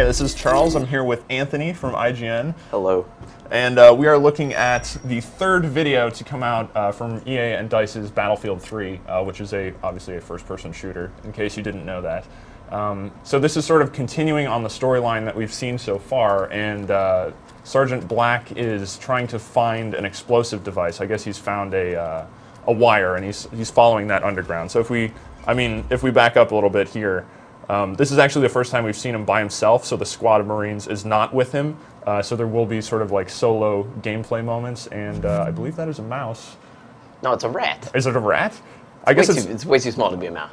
this is Charles. I'm here with Anthony from IGN. Hello. And we are looking at the third video to come out from EA and DICE's Battlefield 3, which is obviously a first-person shooter, in case you didn't know that. So this is sort of continuing on the storyline that we've seen so far, and Sergeant Black is trying to find an explosive device. I guess he's found a wire, and he's following that underground. So if we back up a little bit here, this is actually the first time we've seen him by himself, so the squad of Marines is not with him. So there will be sort of like solo gameplay moments, and I believe that is a mouse. No, it's a rat. Is it a rat? I guess it's way too small to be a mouse.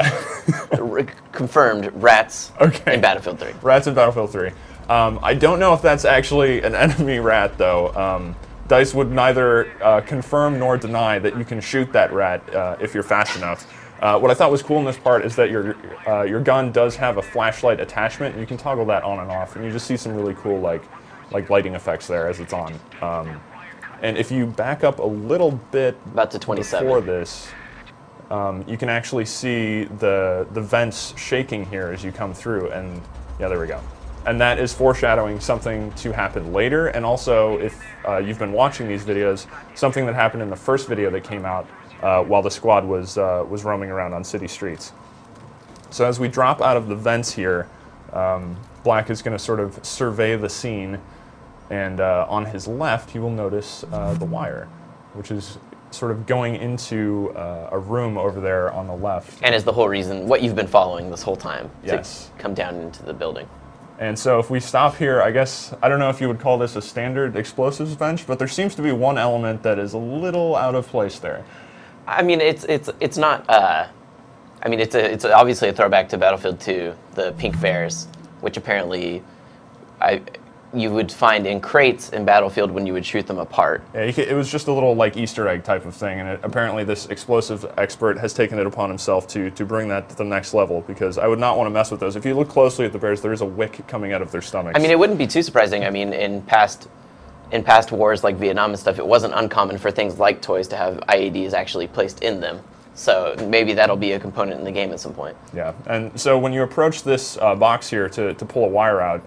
Confirmed rats in Battlefield 3. Rats in Battlefield 3. I don't know if that's actually an enemy rat, though. DICE would neither confirm nor deny that you can shoot that rat if you're fast enough. What I thought was cool in this part is that your gun does have a flashlight attachment, and you can toggle that on and off, and you just see some really cool like lighting effects there as it's on. And if you back up a little bit about to 27 before this, you can actually see the vents shaking here as you come through, and yeah, there we go. And that is foreshadowing something to happen later, and also, if you've been watching these videos, something that happened in the first video that came out while the squad was roaming around on city streets. So as we drop out of the vents here, Black is going to sort of survey the scene, and on his left he will notice the wire, which is sort of going into a room over there on the left. And is the whole reason, what you've been following this whole time, yes, to come down into the building. And so if we stop here, I guess, I don't know if you would call this a standard explosives bench, but there seems to be one element that is a little out of place there. I mean, it's not. I mean, it's obviously a throwback to Battlefield 2, the pink bears, which apparently you would find in crates in Battlefield when you would shoot them apart. Yeah, it was just a little like Easter egg type of thing, and apparently this explosive expert has taken it upon himself to bring that to the next level, because I would not want to mess with those. If you look closely at the bears, there is a wick coming out of their stomachs. I mean, it wouldn't be too surprising. I mean, in past wars like Vietnam and stuff, it wasn't uncommon for things like toys to have IEDs actually placed in them. So maybe that'll be a component in the game at some point. Yeah, and so when you approach this box here to pull a wire out,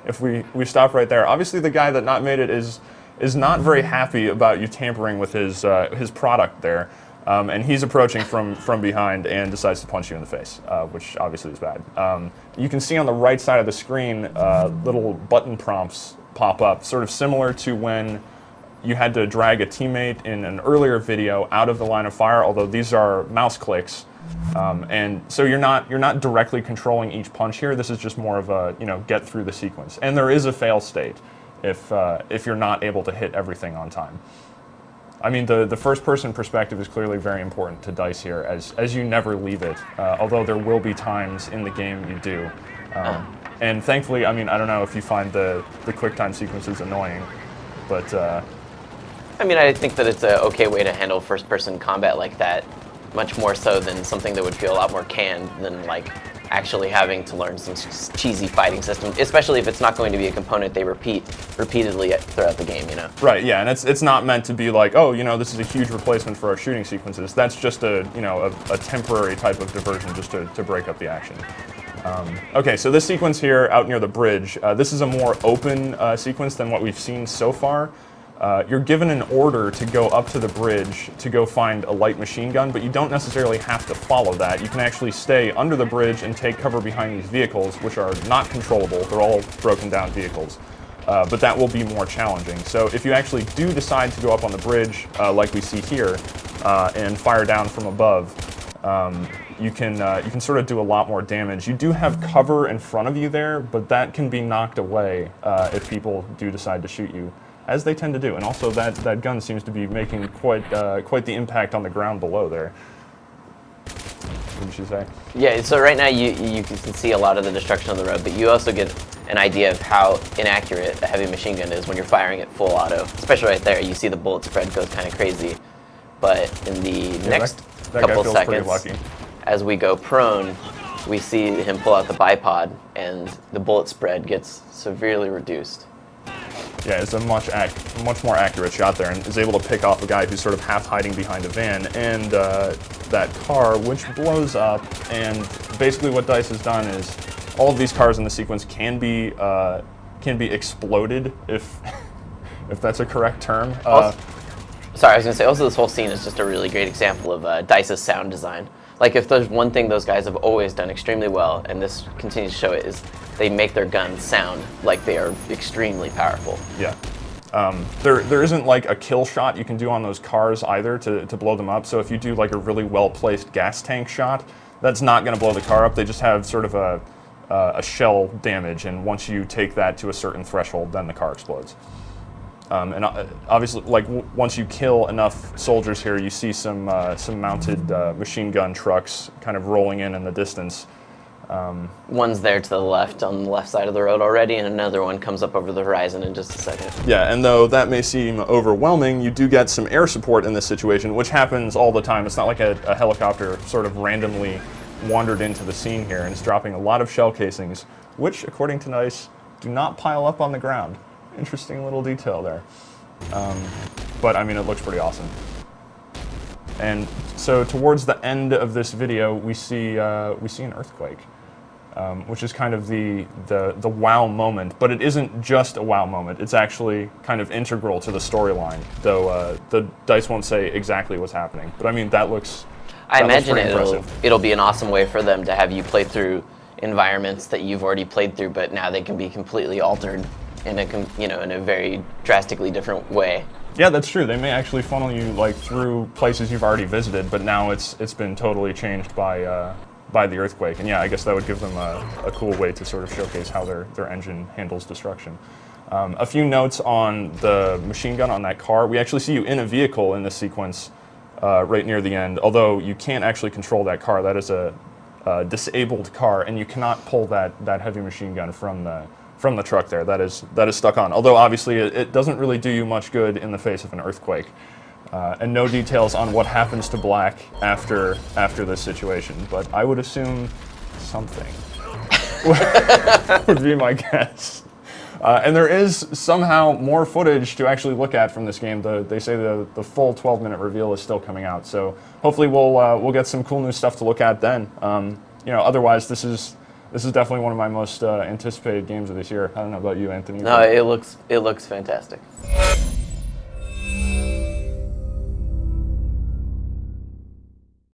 if we stop right there, obviously the guy that not made it is not very happy about you tampering with his product there, and he's approaching from behind and decides to punch you in the face, which obviously is bad. You can see on the right side of the screen little button prompts pop up, sort of similar to when you had to drag a teammate in an earlier video out of the line of fire, although these are mouse clicks. And so you're not directly controlling each punch here. This is just more of a, get through the sequence. And there is a fail state if you're not able to hit everything on time. I mean, the first person perspective is clearly very important to DICE here, as you never leave it, although there will be times in the game you do. And thankfully, I mean, I don't know if you find the quick time sequences annoying, but I mean, I think that it's an okay way to handle first person combat like that, much more so than something that would feel a lot more canned than like actually having to learn some cheesy fighting system, especially if it's not going to be a component they repeat repeatedly throughout the game, Right, yeah, and it's not meant to be like, oh, this is a huge replacement for our shooting sequences. That's just a temporary type of diversion just to break up the action. Okay, so this sequence here out near the bridge, this is a more open sequence than what we've seen so far. You're given an order to go up to the bridge to go find a light machine gun, but you don't necessarily have to follow that. You can actually stay under the bridge and take cover behind these vehicles, which are not controllable. They're all broken down vehicles. But that will be more challenging. So if you actually do decide to go up on the bridge, like we see here, and fire down from above, you can sort of do a lot more damage. You do have cover in front of you there, but that can be knocked away if people do decide to shoot you, as they tend to do. And also that gun seems to be making quite the impact on the ground below there. What did she say? Yeah, so right now you can see a lot of the destruction on the road, but you also get an idea of how inaccurate a heavy machine gun is when you're firing it full auto. Especially right there, you see the bullet spread goes kind of crazy. But in the next couple seconds, as we go prone, we see him pull out the bipod, and the bullet spread gets severely reduced. Yeah, it's a much more accurate shot there, and is able to pick off a guy who's sort of half hiding behind a van, and that car, which blows up. And basically what DICE has done is all of these cars in the sequence can be exploded, if if that's a correct term. Sorry, I was going to say, also this whole scene is just a really great example of DICE's sound design. Like, if there's one thing those guys have always done extremely well, and this continues to show it, is they make their guns sound like they are extremely powerful. Yeah. There isn't like a kill shot you can do on those cars either to blow them up. So if you do like a really well-placed gas tank shot, that's not going to blow the car up. They just have sort of a shell damage, and once you take that to a certain threshold, then the car explodes. And obviously, like once you kill enough soldiers here, you see some mounted machine gun trucks kind of rolling in the distance. One's there to the left, on the left side of the road already, and another one comes up over the horizon in just a second. Yeah, and though that may seem overwhelming, you do get some air support in this situation, which happens all the time. It's not like a helicopter sort of randomly wandered into the scene here, and it's dropping a lot of shell casings, which, according to DICE, do not pile up on the ground. Interesting little detail there. But I mean, it looks pretty awesome. And so towards the end of this video, we see an earthquake, which is kind of the wow moment. But it isn't just a wow moment. It's actually kind of integral to the storyline, though the DICE won't say exactly what's happening. But I mean, that looks. I imagine it'll be an awesome way for them to have you play through environments that you've already played through, but now they can be completely altered in a very drastically different way. Yeah, that's true. They may actually funnel you like through places you've already visited, but now it's been totally changed by the earthquake. And yeah, I guess that would give them a cool way to sort of showcase how their engine handles destruction. A few notes on the machine gun on that car. We actually see you in a vehicle in this sequence right near the end, although you can't actually control that car. That is a disabled car, and you cannot pull that heavy machine gun from the truck there. That is stuck on. Although obviously it doesn't really do you much good in the face of an earthquake. And no details on what happens to Black after this situation, but I would assume something would be my guess. And there is somehow more footage to actually look at from this game. They say the full 12-minute reveal is still coming out, so hopefully we'll get some cool new stuff to look at then. Otherwise this is definitely one of my most anticipated games of this year. I don't know about you, Anthony. No, it looks fantastic.